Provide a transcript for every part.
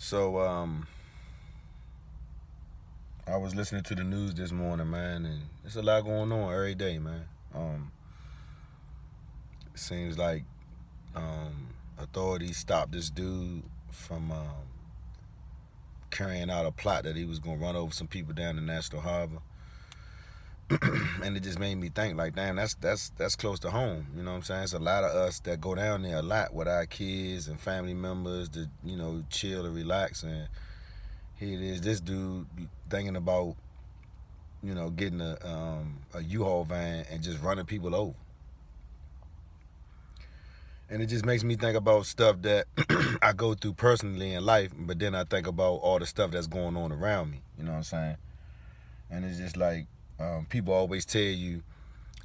So I was listening to the news this morning, man, and there's a lot going on every day, man. It seems like authorities stopped this dude from carrying out a plot that he was gonna run over some people down the National Harbor, and it just made me think, like, damn, that's close to home. You know what I'm saying? It's a lot of us that go down there a lot with our kids and family members to chill and relax, and here it is, this dude thinking about getting a U-Haul van and just running people over. And it just makes me think about stuff that I go through personally in life, but then I think about all the stuff that's going on around me. You know what I'm saying? And it's just like people always tell you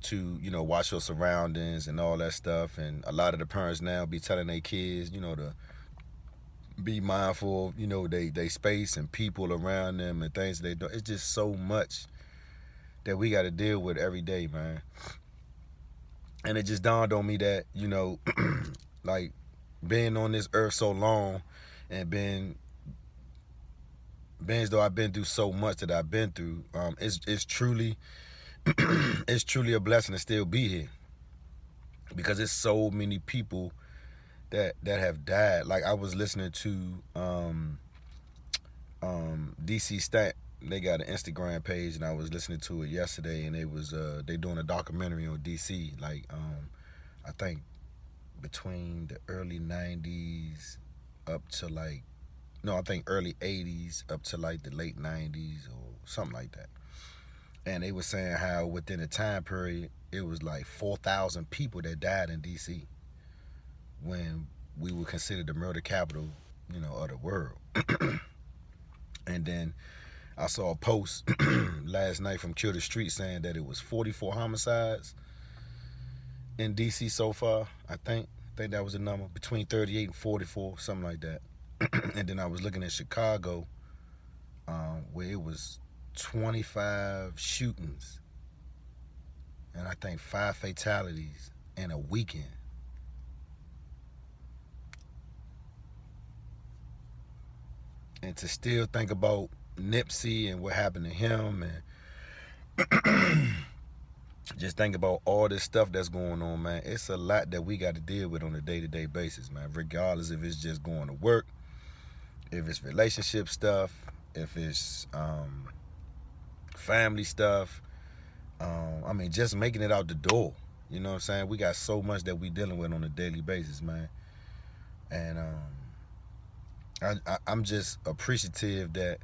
to watch your surroundings and all that stuff. And a lot of the parents now be telling their kids to be mindful of they space and people around them and things they do. It's just so much that we got to deal with every day, man. And it just dawned on me that like being on this earth so long and being as though I've been through so much that I've been through, it's truly it's truly a blessing to still be here, because it's so many people that have died. Like, I was listening to The6thman. They got an Instagram page, and I was listening to it yesterday, and they doing a documentary on DC. Like, I think between the early '90s up to I think early '80s up to like the late '90s or something like that. And they were saying how within a time period it was like 4,000 people that died in DC when we were considered the murder capital, of the world. And then I saw a post last night from Kill the Street saying that it was 44 homicides in DC so far. I think that was the number, between 38 and 44, something like that. And then I was looking at Chicago, where it was 25 shootings and I think 5 fatalities in a weekend. And to still think about Nipsey and what happened to him, and just think about all this stuff that's going on, man. It's a lot that we got to deal with on a day-to-day basis, man, regardless if it's just going to work, if it's relationship stuff, if it's family stuff. I mean, just making it out the door. You know what I'm saying? We got so much that we dealing with on a daily basis, man. And I'm just appreciative that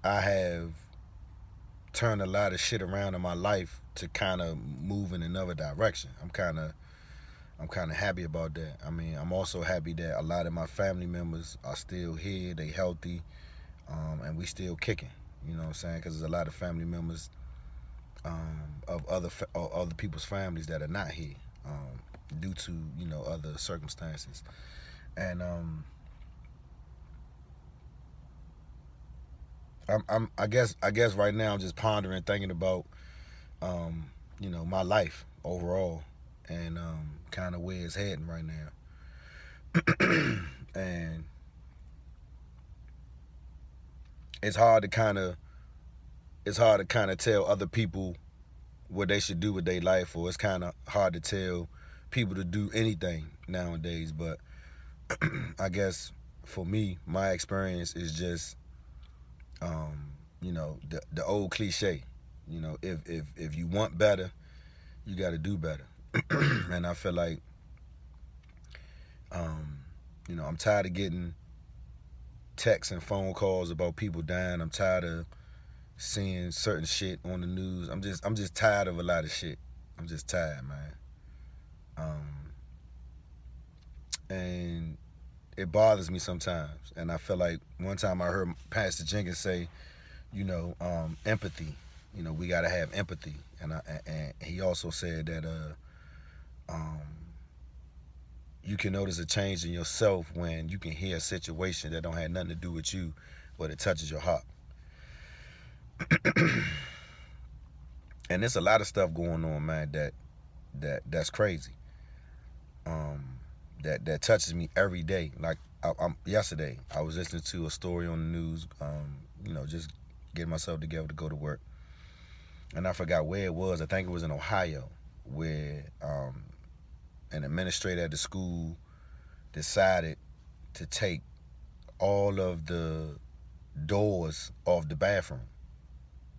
I have turned a lot of shit around in my life to kind of move in another direction. I'm kind of happy about that. I mean, I'm also happy that a lot of my family members are still here. They healthy, and we still kicking. You know what I'm saying? Because there's a lot of family members of other people's families that are not here, due to other circumstances. And I guess right now I'm just pondering, thinking about my life overall, and kind of where it's heading right now. And it's hard to kind of tell other people what they should do with their life, or it's kind of hard to tell people to do anything nowadays. But I guess for me, my experience is just the old cliche. If you want better, you got to do better. And I feel like I'm tired of getting texts and phone calls about people dying. I'm tired of seeing certain shit on the news. I'm just tired of a lot of shit. I'm just tired, man. And it bothers me sometimes. And I feel like one time I heard Pastor Jenkins say, empathy. We gotta have empathy. And he also said that you can notice a change in yourself when you can hear a situation that don't have nothing to do with you, but it touches your heart. And there's a lot of stuff going on, man, that's crazy. That touches me every day. Like, yesterday I was listening to a story on the news. Just getting myself together to go to work, and I forgot where it was. I think it was in Ohio, where an administrator at the school decided to take all of the doors off the bathroom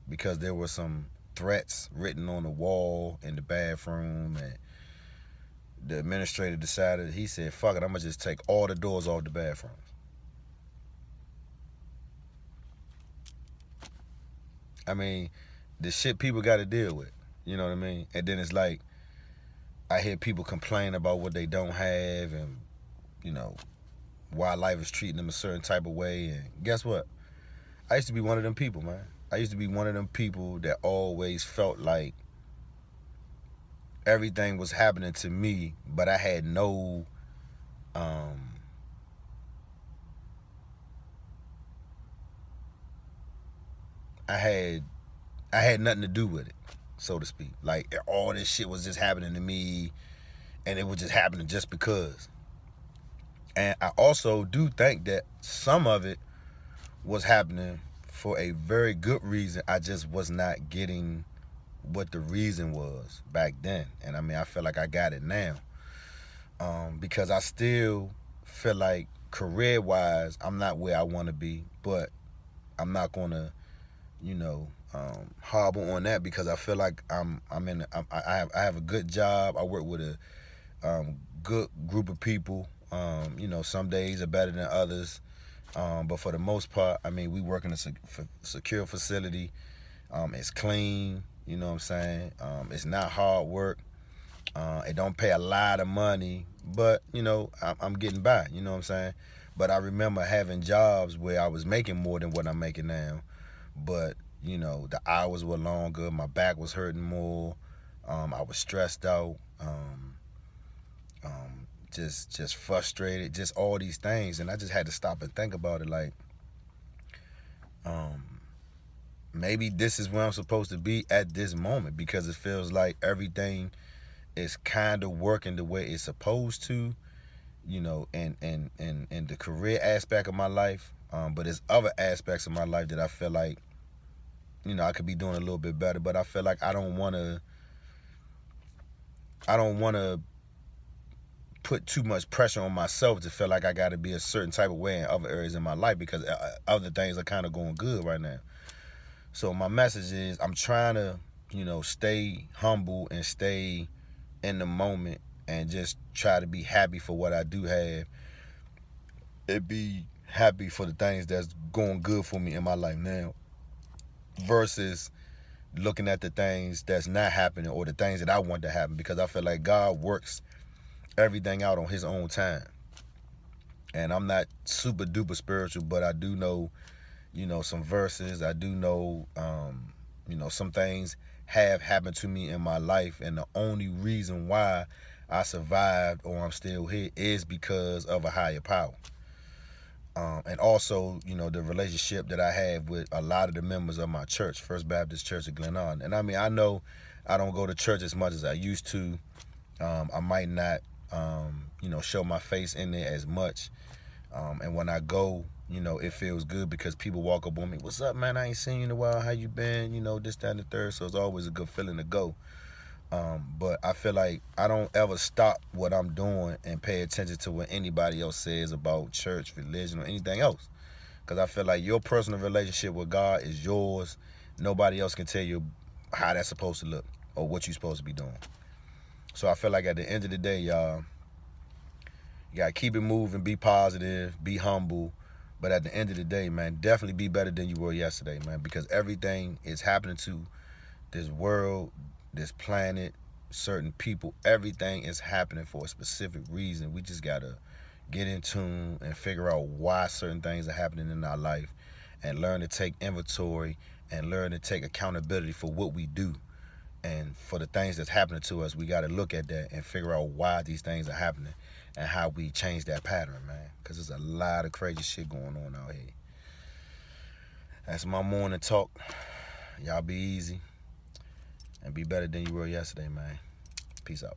because there were some threats written on the wall in the bathroom, and the administrator decided, he said, fuck it, I'm gonna just take all the doors off the bathrooms. I mean, the shit people got to deal with, you know what I mean? And then it's like, I hear people complain about what they don't have, and why life is treating them a certain type of way. And guess what? I used to be one of them people, man. I used to be one of them people that always felt like everything was happening to me, but I had no I had nothing to do with it, so to speak. Like, all this shit was just happening to me, and it was just happening just because. And I also do think that some of it was happening for a very good reason. I just was not getting what the reason was back then. And I mean, I feel like I got it now. Because I still feel like career-wise, I'm not where I want to be, but I'm not gonna, hobble on that, because I feel like I have a good job. I work with a good group of people. Some days are better than others, but for the most part, I mean, we work in a secure facility. It's clean. You know what I'm saying? It's not hard work. It don't pay a lot of money, but I'm getting by. You know what I'm saying? But I remember having jobs where I was making more than what I'm making now, but the hours were longer. My back was hurting more. I was stressed out. Just frustrated. Just all these things, and I just had to stop and think about it. Like, maybe this is where I'm supposed to be at this moment, because it feels like everything is kind of working the way it's supposed to, and the career aspect of my life. But there's other aspects of my life that I feel like, I could be doing a little bit better. But I feel like I don't want to put too much pressure on myself to feel like I got to be a certain type of way in other areas in my life, because other things are kind of going good right now. So my message is, I'm trying to, stay humble and stay in the moment, and just try to be happy for what I do have, and be happy for the things that's going good for me in my life now, versus looking at the things that's not happening, or the things that I want to happen, because I feel like God works everything out on his own time. And I'm not super duper spiritual, but I do know, some verses. I do know, some things have happened to me in my life, and the only reason why I survived, or I'm still here, is because of a higher power. And also, the relationship that I have with a lot of the members of my church, First Baptist Church of Glenarm. And I mean, I know I don't go to church as much as I used to. I might not, show my face in there as much. And when I go, it feels good, because people walk up on me, "What's up, man? I ain't seen you in a while. How you been?" This, that, and the third. So it's always a good feeling to go. But I feel like I don't ever stop what I'm doing and pay attention to what anybody else says about church, religion, or anything else. Because I feel like your personal relationship with God is yours. Nobody else can tell you how that's supposed to look, or what you're supposed to be doing. So I feel like at the end of the day, y'all, you gotta keep it moving, be positive, be humble. But at the end of the day, man, definitely be better than you were yesterday, man, because everything is happening to this world, this planet, certain people. Everything is happening for a specific reason. We just gotta get in tune and figure out why certain things are happening in our life, and learn to take inventory, and learn to take accountability for what we do. And for the things that's happening to us, we got to look at that and figure out why these things are happening, and how we change that pattern, man. Because there's a lot of crazy shit going on out here. That's my morning talk. Y'all be easy and be better than you were yesterday, man. Peace out.